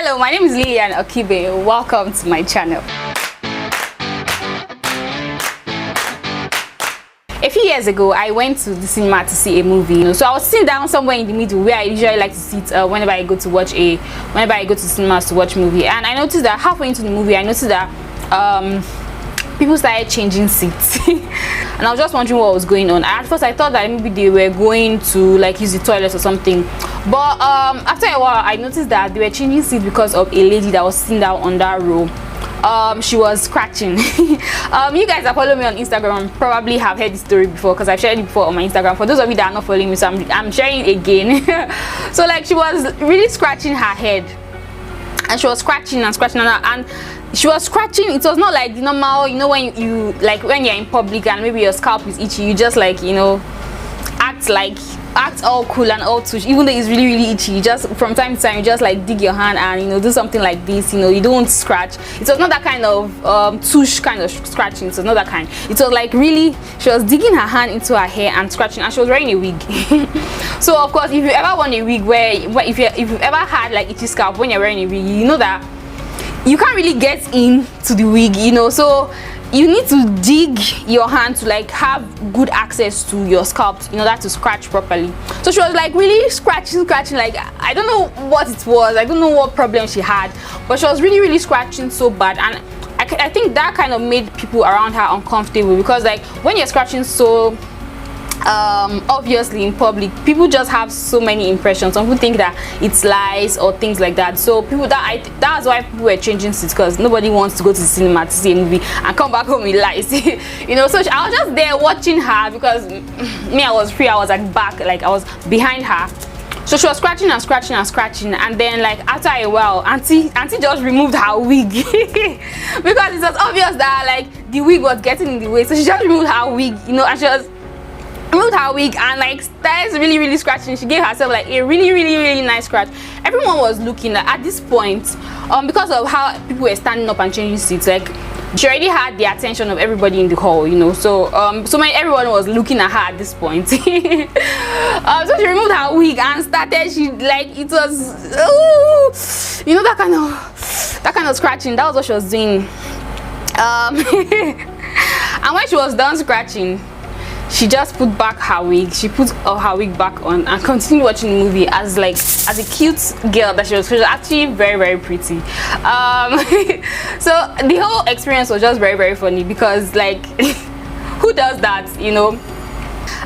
Hello, my name is Lillian Okibe. Welcome to my channel. A few years ago, I went to the cinema to see a movie. So I was sitting down somewhere in the middle where I usually like to sit whenever I go to the cinemas to watch movie. And I noticed that halfway into the movie, I noticed that people started changing seats. And I was just wondering what was going on. At first I thought that maybe they were going to like use the toilet or something, but after a while I noticed that they were changing seats because of a lady that was sitting down on that row. She was scratching. You guys that follow me on Instagram probably have heard this story before because I've shared it before on my Instagram. For those of you that are not following me, so I'm sharing it again. So like she was really scratching her head, and she was scratching and scratching, and she was scratching. It was not like the normal, you know, when you like when you're in public and maybe your scalp is itchy, you just like, you know, act all cool and all tush, even though it's really itchy. You just from time to time you just like dig your hand and, you know, do something like this, you know, you don't scratch. It was not that kind of tush kind of scratching. It was not that kind. It was like really, she was digging her hand into her hair and scratching, and she was wearing a wig. So of course, if you ever worn a wig where if you've ever had like itchy scalp when you're wearing a wig, you know that you can't really get into the wig, you know, so you need to dig your hand to like have good access to your scalp in order to scratch properly. So she was like really scratching, like I don't know what it was, I don't know what problem she had, but she was really scratching so bad. And I think that kind of made people around her uncomfortable, because like when you're scratching so obviously in public, people just have so many impressions. Some people think that it's lice or things like that, so people that's why people were changing seats, because nobody wants to go to the cinema to see a movie and come back home with lice. You know, so I was just there watching her, because me, I was free, I was at back, like I was behind her. So she was scratching and scratching and scratching, and then like after a while, auntie just removed her wig. Because it was obvious that like the wig was getting in the way, so she just removed her wig, you know, and she was removed her wig and like started really scratching. She gave herself like a really nice scratch. Everyone was looking at this point, because of how people were standing up and changing seats. Like she already had the attention of everybody in the hall, you know, so everyone was looking at her at this point. So she removed her wig and started, she like, it was you know, that kind of scratching. That was what she was doing. And when she was done scratching, she just put back her wig. She put her wig back on and continued watching the movie as a cute girl that she was. She was actually very pretty. So the whole experience was just very funny, because like who does that, you know?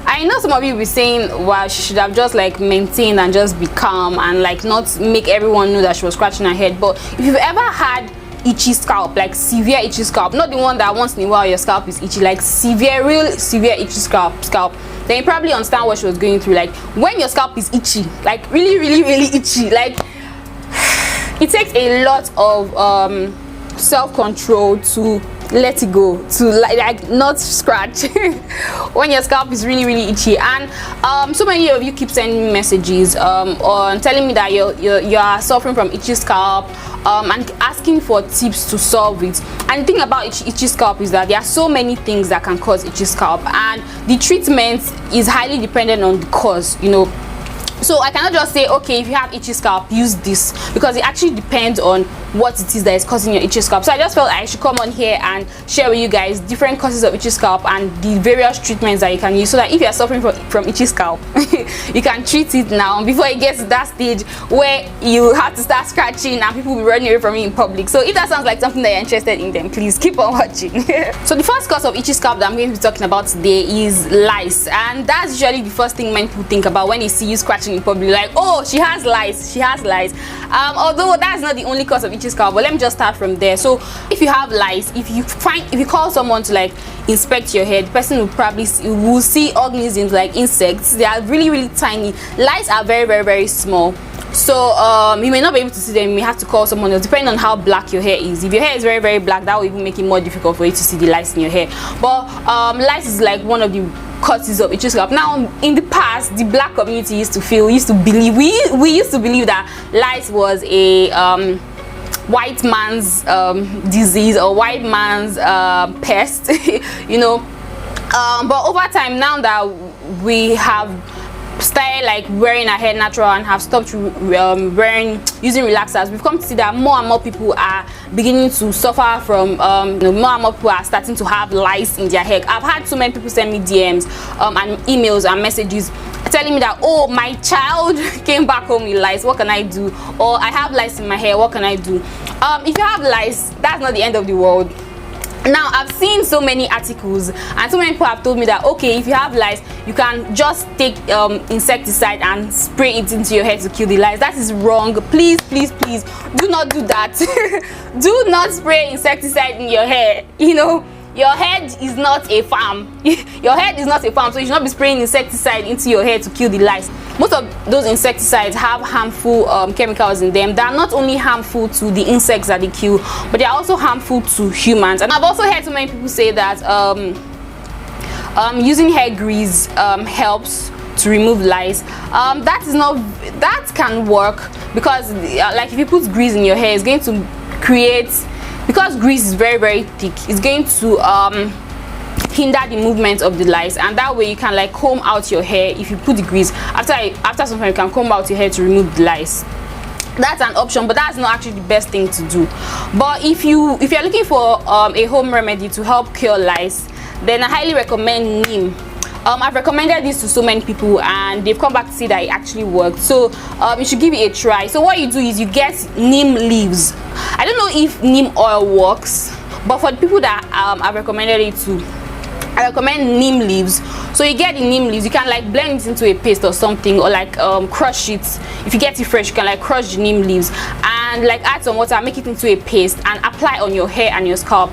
I know some of you will be saying, well, she should have just like maintained and just be calm and like not make everyone know that she was scratching her head. But if you've ever had itchy scalp, like severe itchy scalp, not the one that once in a while your scalp is itchy, like real severe itchy scalp, then you probably understand what she was going through. Like when your scalp is itchy, like really itchy, like it takes a lot of self-control to let it go, to like not scratch when your scalp is really itchy. And so many of you keep sending me messages on telling me that you are suffering from itchy scalp, and asking for tips to solve it. And the thing about itchy scalp is that there are so many things that can cause itchy scalp, and the treatment is highly dependent on the cause, you know. So I cannot just say, okay, if you have itchy scalp, use this, because it actually depends on what it is that is causing your itchy scalp. So I just felt I should come on here and share with you guys different causes of itchy scalp and the various treatments that you can use, so that if you are suffering from itchy scalp, you can treat it now before it gets to that stage where you have to start scratching and people will be running away from you in public. So if that sounds like something that you're interested in, then please keep on watching. So the first cause of itchy scalp that I'm going to be talking about today is lice, and that's usually the first thing many people think about when they see you scratching in public. Like, oh, she has lice. Although that's not the only cause of itchy scalp, but let me just start from there. So if you have lice, if you call someone to like inspect your hair, the person will see organisms like insects. They are really tiny. Lice are very small, so you may not be able to see them. You may have to call someone else, depending on how black your hair is. If your hair is very black, that will even make it more difficult for you to see the lice in your hair. But lice is like one of the causes of itchy scalp. Now, in the past, the black community used to believe that lice was a white man's disease or white man's pest, you know. But over time, now that we have started like wearing our hair natural and have stopped using relaxers, we've come to see that more and more people are beginning to suffer from more and more people are starting to have lice in their hair. I've had so many people send me DMs and emails and messages telling me that, oh, my child came back home with lice, what can I do? Or I have lice in my hair, what can I do? If you have lice, that's not the end of the world. Now, I've seen so many articles and so many people have told me that, okay, if you have lice, you can just take insecticide and spray it into your hair to kill the lice. That is wrong. Please, please, please do not do that. Do not spray insecticide in your hair. You know, your head is not a farm. Your head is not a farm, so you should not be spraying insecticide into your hair to kill the lice. Most of those insecticides have harmful chemicals in them that are not only harmful to the insects that they kill, but they are also harmful to humans. And I've also heard so many people say that using hair grease helps to remove lice. That can work, because like if you put grease in your hair, it's going to create, because grease is very, very thick, it's going to hinder the movement of the lice, and that way you can like comb out your hair. If you put the grease, after some time you can comb out your hair to remove the lice. That's an option, but that's not actually the best thing to do. But if you're looking for a home remedy to help cure lice, then I highly recommend neem. I've recommended this to so many people and they've come back to say that it actually worked, so you should give it a try. So what you do is you get neem leaves. I don't know if neem oil works, but for the people that I've recommended it to, I recommend neem leaves. So you get the neem leaves, you can like blend it into a paste or something, or like crush it. If you get it fresh, you can like crush the neem leaves and like add some water, make it into a paste and apply on your hair and your scalp.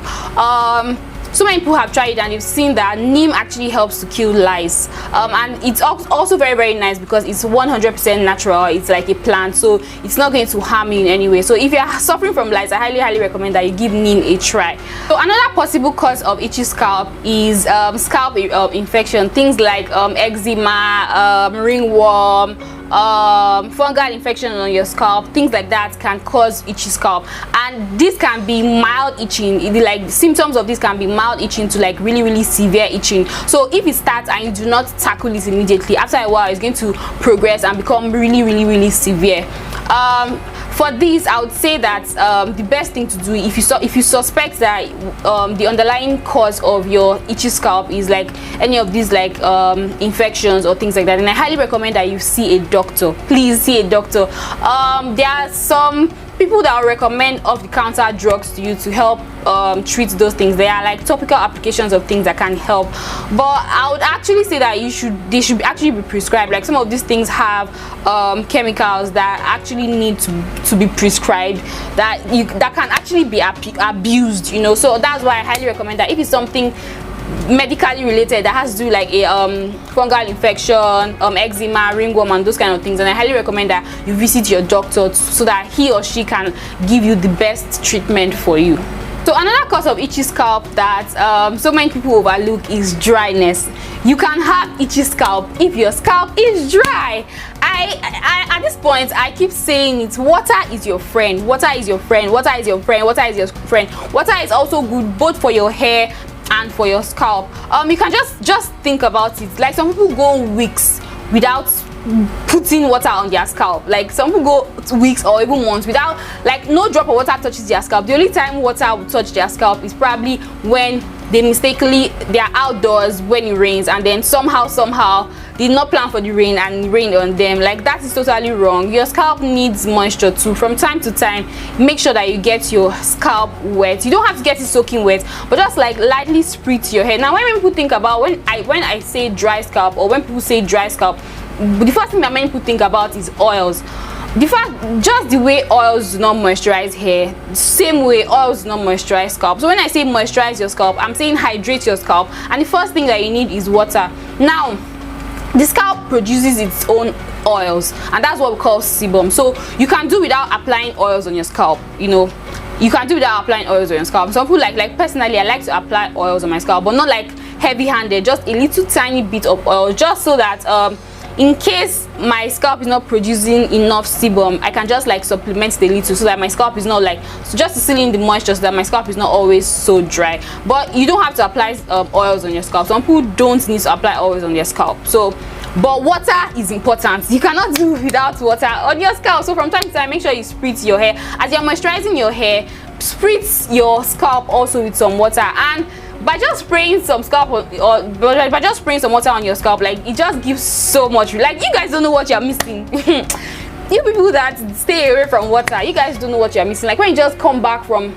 So many people have tried it and they've seen that neem actually helps to kill lice, and it's also very, very nice because it's 100% natural. It's like a plant, so it's not going to harm you in any way. So if you're suffering from lice, I highly, highly recommend that you give neem a try. So another possible cause of itchy scalp is scalp infection, things like eczema, ringworm, fungal infection on your scalp. Things like that can cause itchy scalp, and this can be mild itching. Like symptoms of this can be mild itching to like really, really severe itching. So if it starts and you do not tackle it immediately, after a while it's going to progress and become really, really, really severe. For this, I would say that the best thing to do, if you suspect that the underlying cause of your itchy scalp is like any of these like infections or things like that, and I highly recommend that you see a doctor. Please see a doctor. There are some people that will recommend off-the-counter drugs to you to help treat those things. They are like topical applications of things that can help, but I would actually say that they should actually be prescribed. Like some of these things have chemicals that actually need to be prescribed, that can actually be abused, you know. So that's why I highly recommend that if it's something medically related that has to do like a fungal infection, eczema, ringworm and those kind of things, and I highly recommend that you visit your doctor so that he or she can give you the best treatment for you. So another cause of itchy scalp that so many people overlook is dryness. You can have itchy scalp if your scalp is dry. At this point I keep saying it, water is your friend. Water is your friend. Water is your friend. Water is your friend. Water is also good both for your hair and for your scalp. You can just think about it. Like some people go weeks without putting water on their scalp. Like some people go weeks or even months without, like, no drop of water touches their scalp. The only time water will touch their scalp is probably when they are outdoors when it rains, and then somehow did not plan for the rain and it rained on them. Like that is totally wrong. Your scalp needs moisture too. From time to time, make sure that you get your scalp wet. You don't have to get it soaking wet, but just like lightly spritz your hair. Now when people think about, when I say dry scalp, or when people say dry scalp, the first thing that many people think about is oils. Just the way oils do not moisturize hair, same way oils do not moisturize scalp. So when I say moisturize your scalp, I'm saying hydrate your scalp, and the first thing that you need is water. Now the scalp produces its own oils, and that's what we call sebum. So you can do without applying oils on your scalp, you know. You can do without applying oils on your scalp. Some people like personally, I like to apply oils on my scalp, but not like heavy-handed, just a little tiny bit of oil, just so that in case my scalp is not producing enough sebum, I can just like supplement the little, so that my scalp is not like, so just to seal in the moisture, so that my scalp is not always so dry. But you don't have to apply oils on your scalp. Some people don't need to apply oils on their scalp. So but water is important. You cannot do without water on your scalp. So from time to time, make sure you spritz your hair. As you're moisturizing your hair, spritz your scalp also with some water. And by just spraying some scalp or by just spraying some water on your scalp, like, it just gives so much. Like, you guys don't know what you're missing. You people that stay away from water, you guys don't know what you're missing. Like, when you just come back from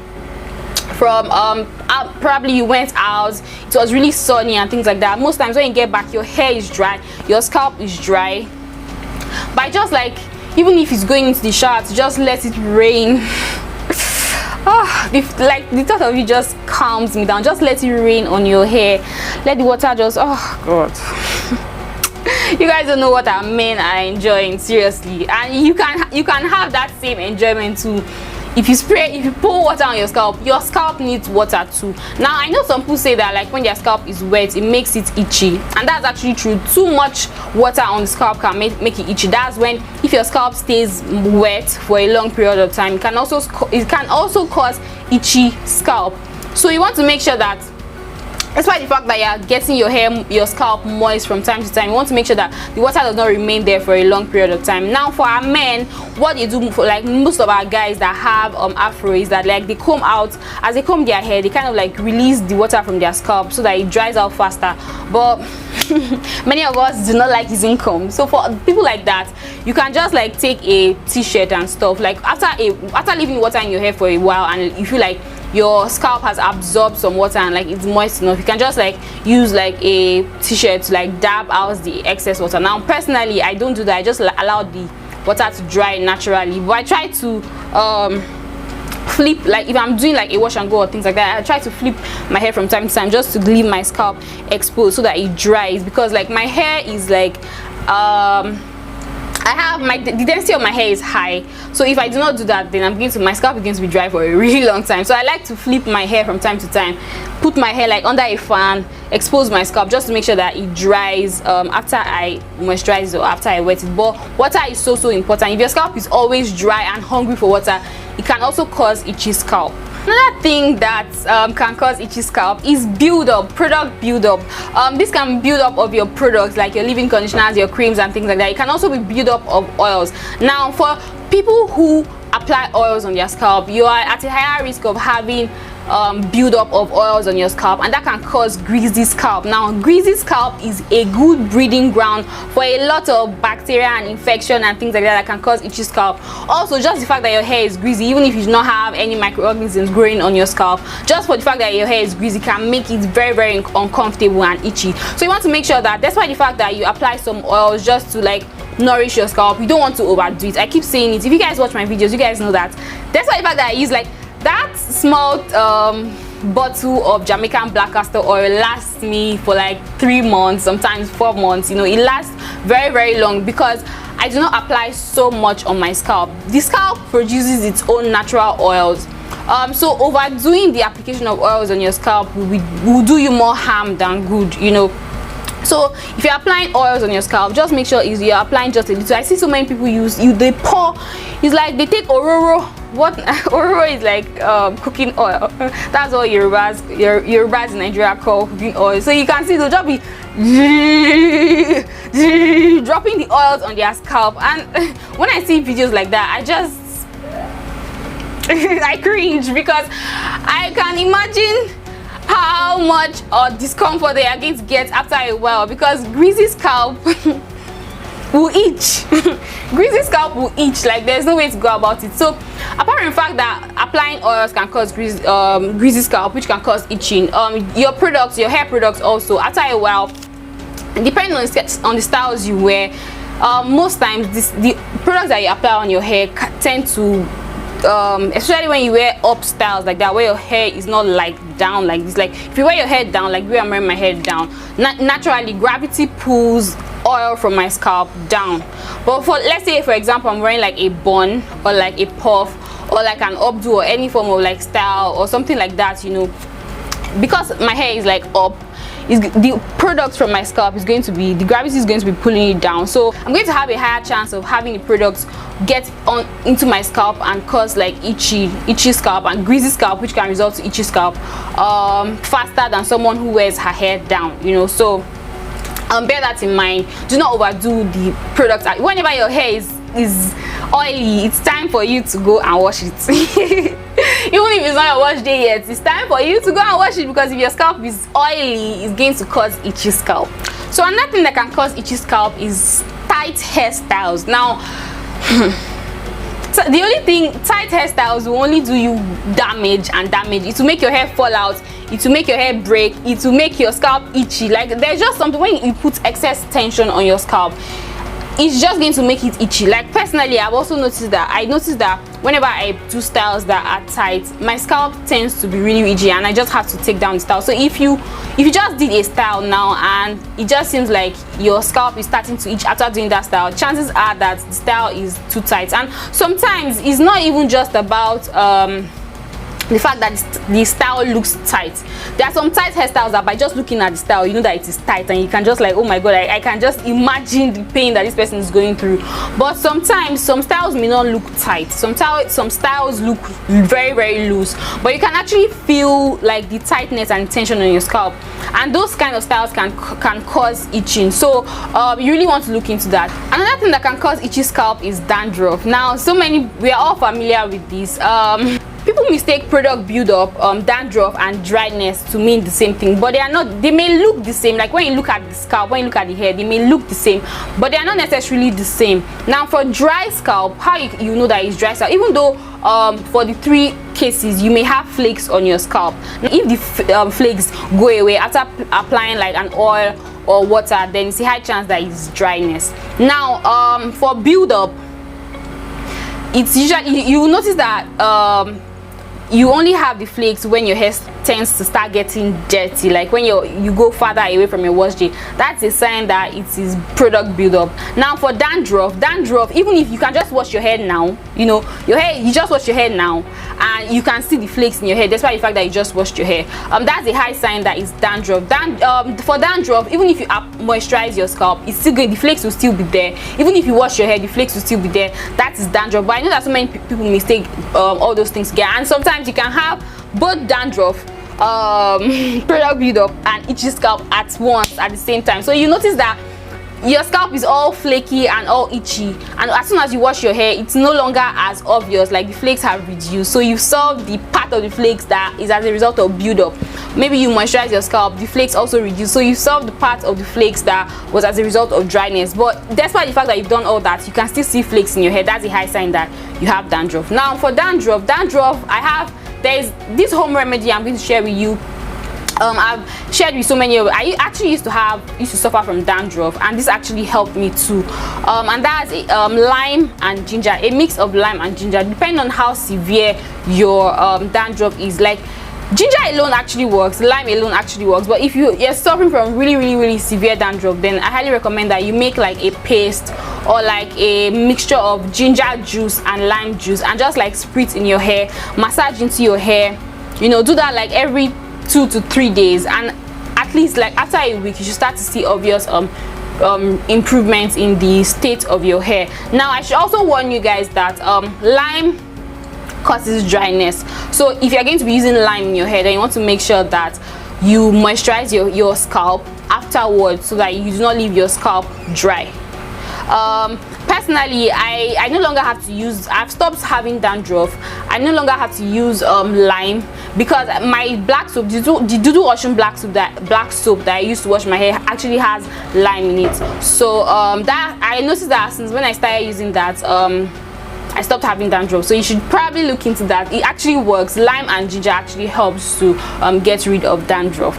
probably you went out, it was really sunny and things like that. Most times when you get back, your hair is dry, your scalp is dry. By just, like, even if it's going into the shower, to just let it rain. Like, the thought of it just calms me down. Just let it rain on your hair. Let the water just, oh god. You guys don't know what our men are enjoying, seriously. And you can have that same enjoyment too. If you pour water on your scalp needs water too. Now, I know some people say that, like, when their scalp is wet, it makes it itchy, and that's actually true. Too much water on the scalp can make it itchy. That's when, if your scalp stays wet for a long period of time, it can also cause itchy scalp. So you want to make sure that, despite the fact that you're getting your scalp moist from time to time, you want to make sure that the water does not remain there for a long period of time. Now, for our men, what they do, for, like, most of our guys that have afro, is that, like, they comb out. As they comb their hair, they kind of, like, release the water from their scalp so that it dries out faster. But many of us do not like using comb. So for people like that, you can just, like, take a t-shirt and stuff. Like, after leaving water in your hair for a while, and you feel like your scalp has absorbed some water and, like, it's moist enough, you can just, like, use, like, a t-shirt to, like, dab out the excess water. Now, personally, I don't do that. I just allow the water to dry naturally. But I try to flip, like, if I'm doing, like, a wash and go or things like that, I try to flip my hair from time to time just to leave my scalp exposed so that it dries. Because, like, my hair is, like, the density of my hair is high, so if I do not do that, then my scalp is going to be dry for a really long time. So I like to flip my hair from time to time, put my hair, like, under a fan, expose my scalp just to make sure that it dries after I moisturize or after I wet it. But water is so important. If your scalp is always dry and hungry for water, it can also cause itchy scalp. Another thing that can cause itchy scalp is buildup, product buildup. This can build up of your products, like your leave-in conditioners, your creams and things like that. It can also be buildup of oils. Now, for people who apply oils on their scalp, you are at a higher risk of having buildup of oils on your scalp, and that can cause greasy scalp. Now, greasy scalp is a good breeding ground for a lot of bacteria and infection and things like that can cause itchy scalp. Also, just the fact that your hair is greasy, even if you do not have any microorganisms growing on your scalp, just for the fact that your hair is greasy can make it very uncomfortable and itchy. So you want to make sure that, despite the fact that you apply some oils just to, like, nourish your scalp, you don't want to overdo it. I keep saying it. If you guys watch my videos, you guys know that. That's why the fact that I use, like, that small bottle of Jamaican black castor oil lasts me for, like, 3 months, sometimes 4 months. You know, it lasts very long because I do not apply so much on my scalp. The scalp produces its own natural oils. So overdoing the application of oils on your scalp will do you more harm than good, you know. So if you're applying oils on your scalp, just make sure you're applying just a little. I see so many people they pour, it's like they take ororo. What ororo is, like, cooking oil. That's what Yorubas in Nigeria call cooking oil. So you can see they'll just be dropping the oils on their scalp, and when I see videos like that, I just I cringe, because I can imagine how much discomfort they are going to get after a while, because greasy scalp will itch. Greasy scalp will itch, like, there's no way to go about it. So apart from the fact that applying oils can cause greasy scalp, which can cause itching, your hair products also, after a while, depending on the styles you wear, most times the products that you apply on your hair tend to, especially when you wear up styles like that, where your hair is not, like, down like this. Like, if you wear your hair down, like where I'm wearing my hair down, naturally gravity pulls oil from my scalp down. But for, let's say, for example, I'm wearing, like, a bun or, like, a puff or, like, an updo or any form of, like, style or something like that, you know, because my hair is, like, up, the products from my scalp the gravity is going to be pulling it down. So I'm going to have a higher chance of having the products get into my scalp and cause, like, itchy scalp and greasy scalp, which can result to itchy scalp faster than someone who wears her hair down, you know. So bear that in mind. Do not overdo the product. Whenever your hair is oily, it's time for you to go and wash it. Even if it's not your wash day yet, it's time for you to go and wash it, because if your scalp is oily, it's going to cause itchy scalp. So another thing that can cause itchy scalp is tight hairstyles. Now so the only thing, tight hairstyles will only do you damage and damage. It will make your hair fall out, it will make your hair break, it will make your scalp itchy. Like, there's just something, when you put excess tension on your scalp, it's just going to make it itchy. Like, personally, I've also noticed that whenever I do styles that are tight, my scalp tends to be really itchy, and I just have to take down the style. So if you just did a style now and it just seems like your scalp is starting to itch after doing that style, chances are that the style is too tight. And sometimes it's not even just about the fact that the style looks tight. There are some tight hairstyles that by just looking at the style, you know that it is tight, and you can just like, oh my god, I can just imagine the pain that this person is going through. But sometimes some styles may not look tight, some styles look very, very loose, but you can actually feel like the tightness and tension on your scalp, and those kind of styles can cause itching. So you really want to look into that. Another thing that can cause itchy scalp is dandruff. Now, we are all familiar with this. People mistake product buildup, dandruff, and dryness to mean the same thing, but they are not. They may look the same. Like, when you look at the scalp, when you look at the hair, they may look the same, but they are not necessarily the same. Now, for dry scalp, how you know that it's dry scalp, even though for the 3 cases you may have flakes on your scalp. If the flakes go away after applying like an oil or water, then it's a high chance that it's dryness. Now, for buildup, it's usually, you will notice that you only have the flakes when your hair tends to start getting dirty, like when you go farther away from your wash day. That's a sign that it is product buildup. Now, for dandruff, even if you can just wash your hair now, you know, you just wash your hair now and you can see the flakes in your hair despite the fact that you just washed your hair, that's a high sign that it's dandruff. For dandruff, even if you moisturize your scalp, it's still good, the flakes will still be there. Even if you wash your hair, the flakes will still be there. That is dandruff. But I know that so many people mistake all those things together, and sometimes you can have both dandruff, product buildup, and itchy scalp at once at the same time. So you notice that your scalp is all flaky and all itchy, and as soon as you wash your hair, it's no longer as obvious, like the flakes have reduced. So you solve the part of the flakes that is as a result of buildup. Maybe you moisturize your scalp, the flakes also reduce, so you solve the part of the flakes that was as a result of dryness. But despite the fact that you've done all that, you can still see flakes in your hair. That's a high sign that you have dandruff. Now, for dandruff, there's this home remedy I'm going to share with you. I've shared with so many of I actually used to suffer from dandruff, and this actually helped me too. And that's lime and ginger, a mix of lime and ginger, depending on how severe your dandruff is. Like, ginger alone actually works, lime alone actually works, but if you're suffering from really severe dandruff, then I highly recommend that you make like a paste or like a mixture of ginger juice and lime juice, and just like spritz in your hair, massage into your hair. You know, do that like every 2 to 3 days, and at least like after a week you should start to see obvious improvements in the state of your hair. Now, I should also warn you guys that lime causes dryness, so if you're going to be using lime in your hair, then you want to make sure that you moisturize your scalp afterwards, so that you do not leave your scalp dry. Personally, I no longer have to use, I've stopped having dandruff. I no longer have to use lime, because my black soap, the Dudu Ocean black soap that I used to wash my hair, actually has lime in it. So that I noticed that since when I started using that, I stopped having dandruff. So you should probably look into that. It actually works. Lime and ginger actually helps to get rid of dandruff.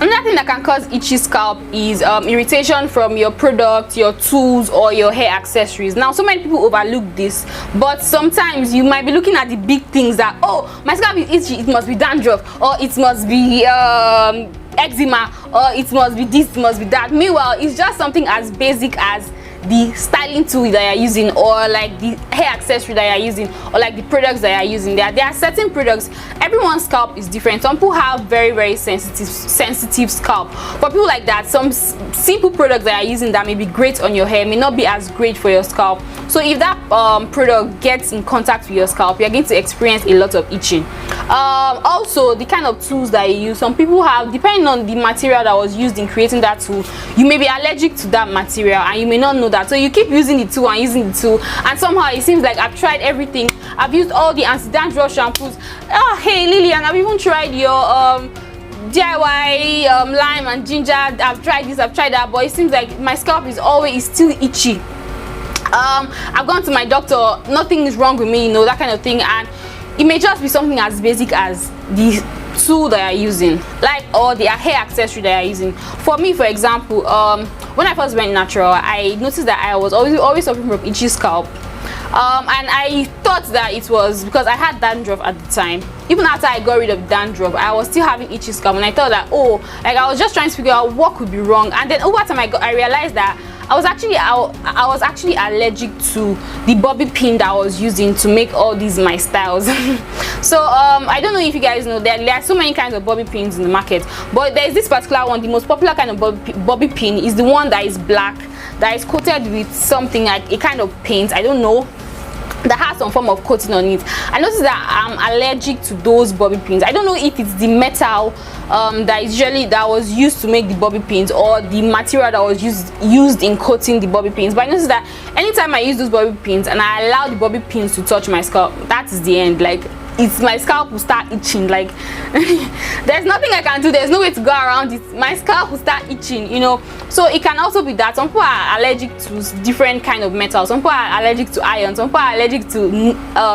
Another thing that can cause itchy scalp is irritation from your product, your tools, or your hair accessories. Now, so many people overlook this, but sometimes you might be looking at the big things that, oh, my scalp is itchy, it must be dandruff, or it must be eczema, or it must be this, it must be that. Meanwhile, it's just something as basic as the styling tool that you're using, or like the hair accessory that you're using, or like the products that you're using. There are certain products, everyone's scalp is different. Some people have very sensitive scalp. For people like that, some simple products that you're using that may be great on your hair may not be as great for your scalp. So if that product gets in contact with your scalp, you're going to experience a lot of itching. Also the kind of tools that you use. Some people have, depending on the material that was used in creating that tool, you may be allergic to that material and you may not know that, so you keep using the tool and using the tool, and somehow it seems like I've tried everything. I've used all the anti-dandruff shampoos. Oh hey Lillian, I've even tried your DIY lime and ginger. I've tried this, I've tried that, but it seems like my scalp is always still itchy. I've gone to my doctor, nothing is wrong with me, you know, that kind of thing. And it may just be something as basic as the tool that you're using, like, or the hair accessory that you're using. For me, for example, when I first went natural, I noticed that I was always suffering from itchy scalp. And I thought that it was because I had dandruff at the time. Even after I got rid of dandruff, I was still having itchy scalp, and I thought that, oh, like, I was just trying to figure out what could be wrong. And then over time I realized that I was actually allergic to the bobby pin that I was using to make all these my styles. So I don't know if you guys know that there are so many kinds of bobby pins in the market, but there is this particular one. The most popular kind of bobby pin is the one that is black, that is coated with something like a kind of paint, I don't know, that has some form of coating on it. I noticed that I'm allergic to those bobby pins. I don't know if it's the metal that was used to make the bobby pins, or the material that was used in coating the bobby pins, but I noticed that anytime I use those bobby pins and I allow the bobby pins to touch my scalp, that is the end. Like, my scalp will start itching. Like there's nothing I can do, there's no way to go around it. My scalp will start itching, you know. So it can also be that some people are allergic to different kind of metals. Some people are allergic to iron, some people are allergic to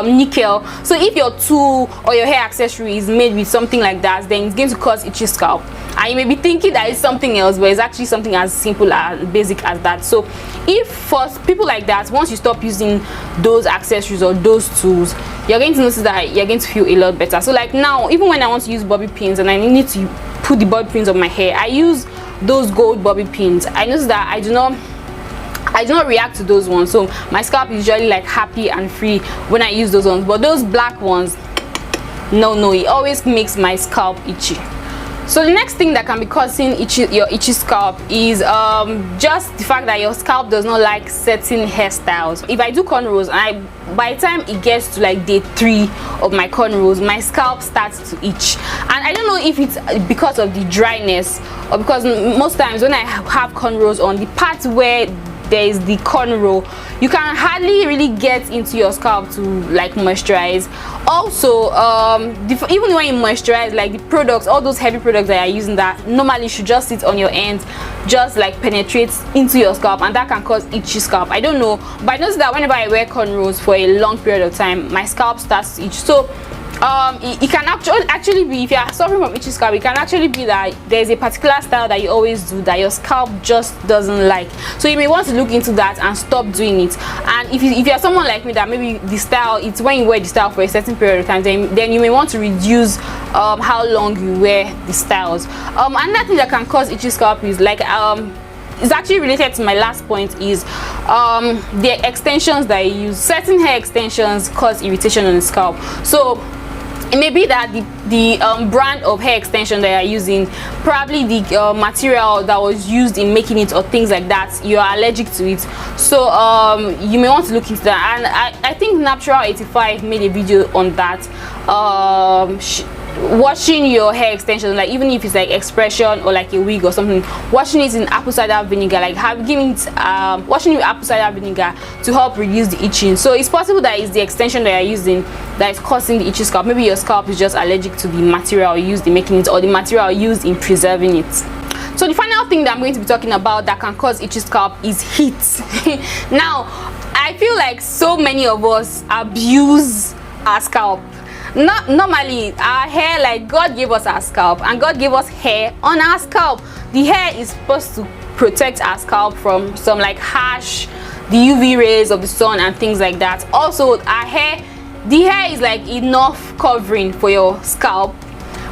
nickel. So if your tool or your hair accessory is made with something like that, then it's going to cause itchy scalp. And you may be thinking that it's something else, but it's actually something as simple and basic as that. So if for people like that, once you stop using those accessories or those tools, you're going to notice that you're going to feel a lot better. So like now, even when I want to use bobby pins and I need to put the bobby pins on my hair, I use those gold bobby pins. I notice that I do not react to those ones, so my scalp is usually like happy and free when I use those ones. But those black ones, no, it always makes my scalp itchy. So the next thing that can be causing your itchy scalp is just the fact that your scalp does not like certain hairstyles. If I do cornrows and by the time it gets to like day 3 of my cornrows, my scalp starts to itch, and I don't know if it's because of the dryness or because most times when I have cornrows on the part where there is the cornrow, you can hardly really get into your scalp to like moisturize. Also even when you moisturize, like the products, all those heavy products that you're using that normally should just sit on your ends, just like penetrates into your scalp, and that can cause itchy scalp. I don't know, but I notice that whenever I wear cornrows for a long period of time, my scalp starts to itch. So it can actually be, if you are suffering from itchy scalp, it can actually be that there's a particular style that you always do that your scalp just doesn't like. So you may want to look into that and stop doing it. And if you're someone like me that maybe the style, it's when you wear the style for a certain period of time, then you may want to reduce how long you wear the styles. Another thing that can cause itchy scalp is like it's actually related to my last point, is the extensions that you use. Certain hair extensions cause irritation on the scalp. So it may be that the brand of hair extension that you're using, probably the material that was used in making it or things like that, you are allergic to it. So you may want to look into that. And I think Natural 85 made a video on that, washing your hair extensions, like even if it's like expression or like a wig or something, washing it in apple cider vinegar, like giving it washing it with apple cider vinegar to help reduce the itching. So it's possible that it's the extension that you're using that is causing the itchy scalp. Maybe your scalp is just allergic to the material used in making it or the material used in preserving it. So the final thing that I'm going to be talking about that can cause itchy scalp is heat. Now I feel like so many of us abuse our scalp. Not normally our hair, like God gave us our scalp and God gave us hair on our scalp. The hair is supposed to protect our scalp from some like harsh, the UV rays of the sun and things like that. Also our hair, the hair is like enough covering for your scalp.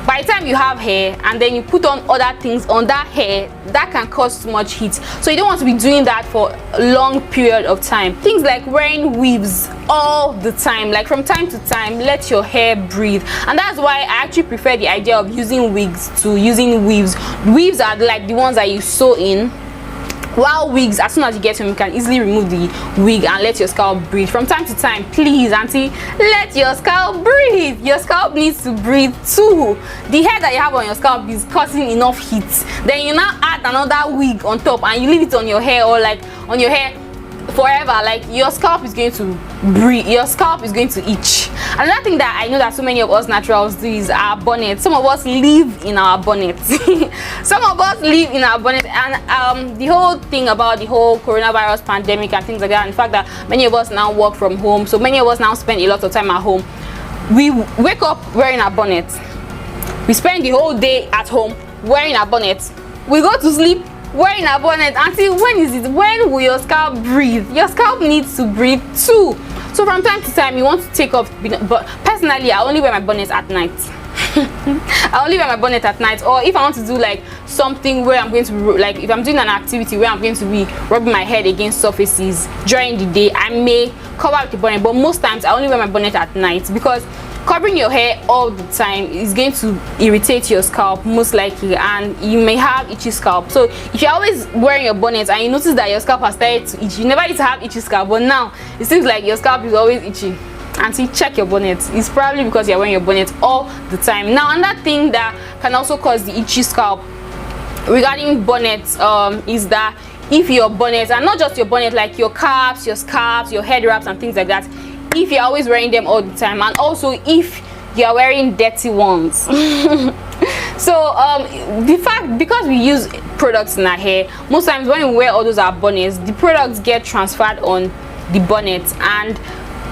By the time you have hair and then you put on other things on that hair, that can cause too much heat. So you don't want to be doing that for a long period of time. Things like wearing weaves all the time, like from time to time, let your hair breathe. And that's why I actually prefer the idea of using wigs to using weaves. Weaves are like the ones that you sew in while wigs, as soon as you get home, you can easily remove the wig and let your scalp breathe. From time to time, please auntie, let your scalp breathe. Your scalp needs to breathe too. The hair that you have on your scalp is causing enough heat, then you now add another wig on top and you leave it on your hair, or like on your hair forever, like your scalp is going to breathe, your scalp is going to itch. Another thing that I know that so many of us naturals do is our bonnet. Some of us live in our bonnet. Some of us live in our bonnet, and the whole thing about the whole coronavirus pandemic and things like that, and the fact that many of us now work from home, so many of us now spend a lot of time at home. We wake up wearing our bonnet, we spend the whole day at home wearing our bonnet, we go to sleep wearing a bonnet. Until when is it? When will your scalp breathe? Your scalp needs to breathe too. So from time to time you want to take off, but personally I only wear my bonnet at night. I only wear my bonnet at night, or if I want to do like something where I'm going to, like if I'm doing an activity where I'm going to be rubbing my head against surfaces during the day, I may cover up the bonnet, but most times I only wear my bonnet at night, because covering your hair all the time is going to irritate your scalp most likely, and you may have itchy scalp. So if you're always wearing your bonnet and you notice that your scalp has started to itch, you never need to have itchy scalp, but now it seems like your scalp is always itchy, and so check your bonnet. It's probably because you're wearing your bonnet all the time. Now another thing that can also cause the itchy scalp regarding bonnets is that if your bonnet, and not just your bonnet, like your caps, your scarves, your head wraps and things like that, if you're always wearing them all the time, and also if you're wearing dirty ones. So the fact, because we use products in our hair, most times when we wear all those our bonnets, the products get transferred on the bonnet, and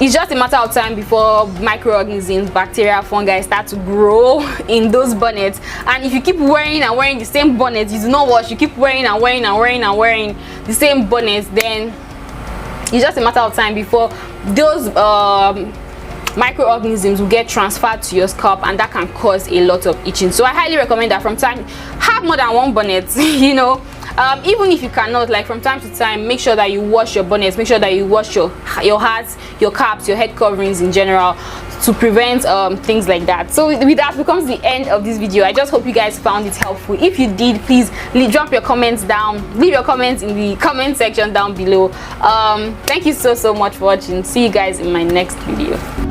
it's just a matter of time before microorganisms, bacteria, fungi start to grow in those bonnets. And if you keep wearing and wearing the same bonnet, you do not wash, you keep wearing and wearing and wearing and wearing the same bonnets, then it's just a matter of time before those microorganisms will get transferred to your scalp, and that can cause a lot of itching. So I highly recommend that from time, have more than one bonnet. You know, even if you cannot, like from time to time, make sure that you wash your bonnets, make sure that you wash your hats, your caps, your head coverings in general, to prevent things like that. So with that becomes the end of this video. I just hope you guys found it helpful. If you did, please drop your comments down, leave your comments in the comment section down below. Thank you so much for watching. See you guys in my next video.